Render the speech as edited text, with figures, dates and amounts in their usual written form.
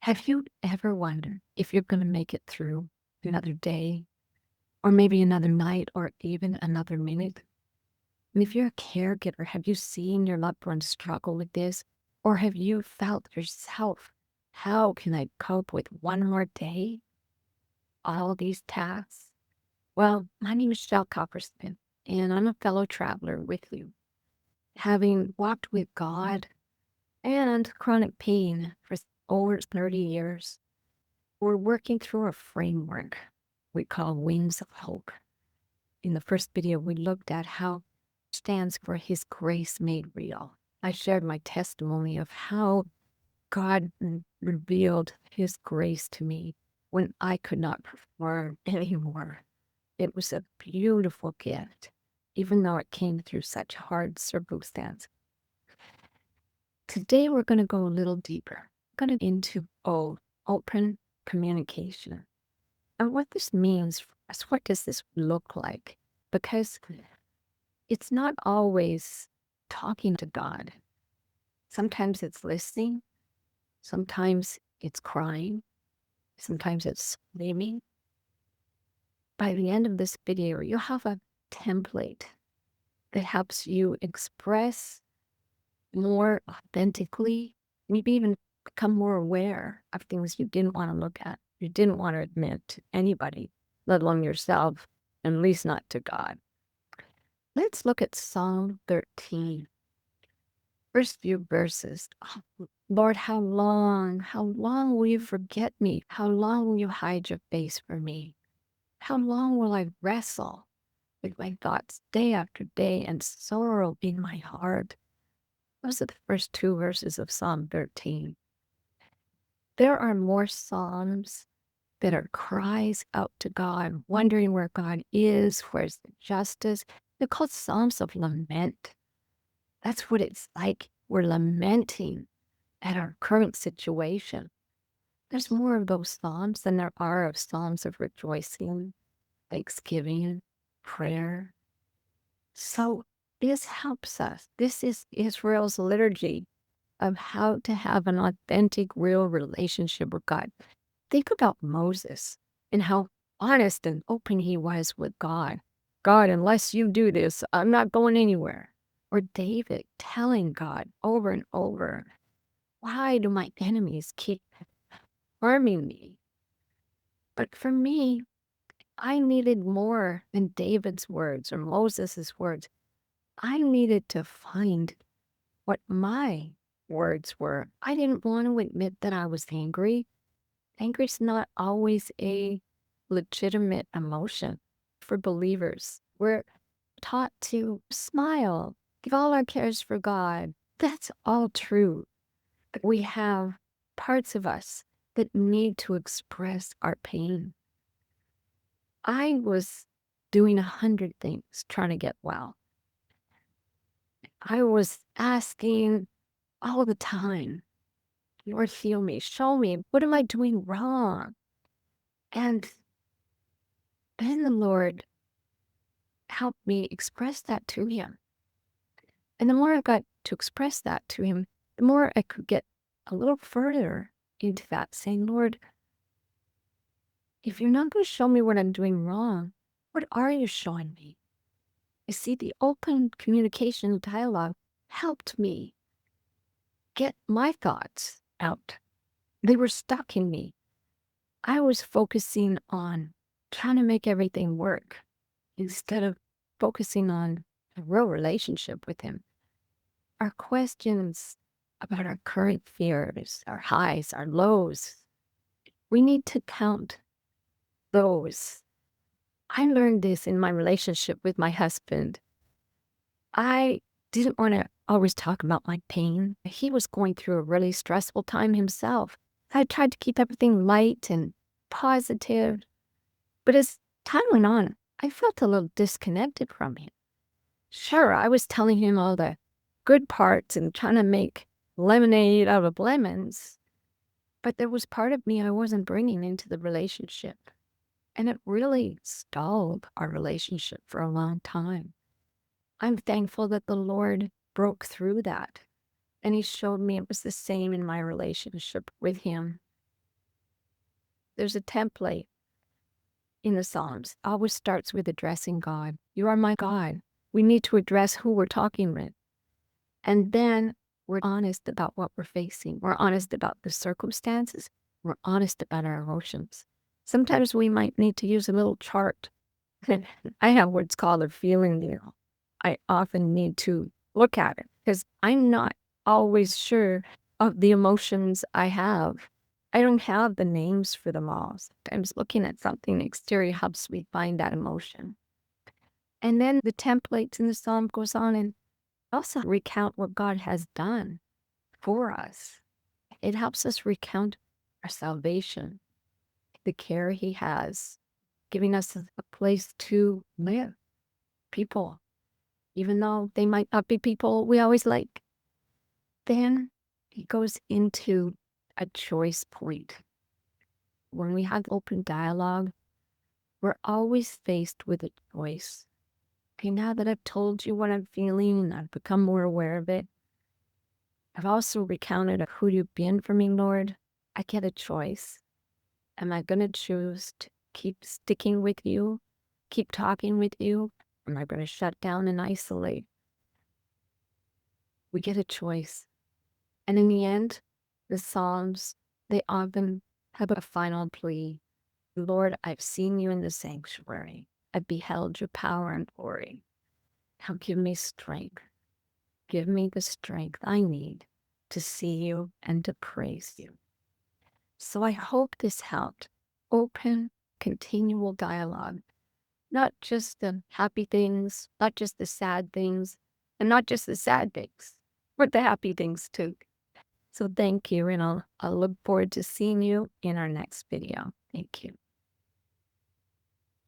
Have you ever wondered if you're going to make it through another day, or maybe another night, or even another minute? And if you're a caregiver, have you seen your loved one struggle with this? Or have you felt yourself, how can I cope with one more day? All these tasks? Well, my name is Shell Cowper-Smith, and I'm a fellow traveler with you, having walked with God and chronic pain for over 30 years. We're working through a framework we call Wings of Hope. In the first video, we looked at how it stands for His grace made real. I shared my testimony of how God revealed His grace to me when I could not perform anymore. It was a beautiful gift, even though it came through such hard circumstances. Today, we're going to go a little deeper. We're going to into open communication. And what this means for us, what does this look like? Because it's not always talking to God. Sometimes it's listening. Sometimes it's crying. Sometimes it's screaming. By the end of this video, you'll have a template that helps you express more authentically, maybe even become more aware of things you didn't want to look at, you didn't want to admit to anybody, let alone yourself, and at least not to God. Let's look at Psalm 13. First few verses. Oh, Lord, how long will you forget me? How long will you hide your face from me? How long will I wrestle with my thoughts day after day and sorrow in my heart? Those are the first two verses of Psalm 13. There are more Psalms that are cries out to God, wondering where God is, where's the justice. They're called Psalms of Lament. That's what it's like. We're lamenting at our current situation. There's more of those Psalms than there are of Psalms of rejoicing, thanksgiving, prayer. So this helps us. This is Israel's liturgy of how to have an authentic, real relationship with God. Think about Moses and how honest and open he was with God. God, unless you do this, I'm not going anywhere. Or David telling God over and over, why do my enemies keep harming me? But for me, I needed more than David's words or Moses's words. I needed to find what my words were. I didn't want to admit that I was angry. Anger is not always a legitimate emotion for believers. We're taught to smile, give all our cares for God. That's all true. But we have parts of us that need to express our pain. I was doing 100 things trying to get well. I was asking all the time, Lord, heal me, show me, what am I doing wrong? And then the Lord helped me express that to Him. And the more I got to express that to Him, the more I could get a little further into that, saying, Lord, if you're not going to show me what I'm doing wrong, what are you showing me? You see, the open communication dialogue helped me get my thoughts out. They were stuck in me. I was focusing on trying to make everything work instead of focusing on a real relationship with Him. Our questions about our current fears, our highs, our lows, we need to count those. I learned this in my relationship with my husband. I didn't want to always talk about my pain. He was going through a really stressful time himself. I tried to keep everything light and positive. But as time went on, I felt a little disconnected from him. Sure, I was telling him all the good parts and trying to make lemonade out of lemons, but there was part of me I wasn't bringing into the relationship. And it really stalled our relationship for a long time. I'm thankful that the Lord broke through that. And He showed me it was the same in my relationship with Him. There's a template in the Psalms. Always starts with addressing God. You are my God. We need to address who we're talking with. And then we're honest about what we're facing. We're honest about the circumstances. We're honest about our emotions. Sometimes we might need to use a little chart. I have what's called a feeling wheel. I often need to look at it because I'm not always sure of the emotions I have. I don't have the names for them all. Sometimes looking at something exterior helps me find that emotion. And then the templates in the psalm goes on and also recount what God has done for us. It helps us recount our salvation, the care he has, giving us a place to live. People, even though they might not be people we always like. Then he goes into a choice point. When we have open dialogue, we're always faced with a choice. Okay, now that I've told you what I'm feeling and I've become more aware of it, I've also recounted who you've been for me, Lord. I get a choice. Am I going to choose to keep sticking with you, keep talking with you? Or am I going to shut down and isolate? We get a choice. And in the end, the Psalms, they often have a final plea. Lord, I've seen you in the sanctuary. I've beheld your power and glory. Now give me strength. Give me the strength I need to see you and to praise you. So I hope this helped. Open, continual dialogue. Not just the happy things, not just the sad things, and not just the sad things, but the happy things too. So thank you, and I'll look forward to seeing you in our next video. Thank you.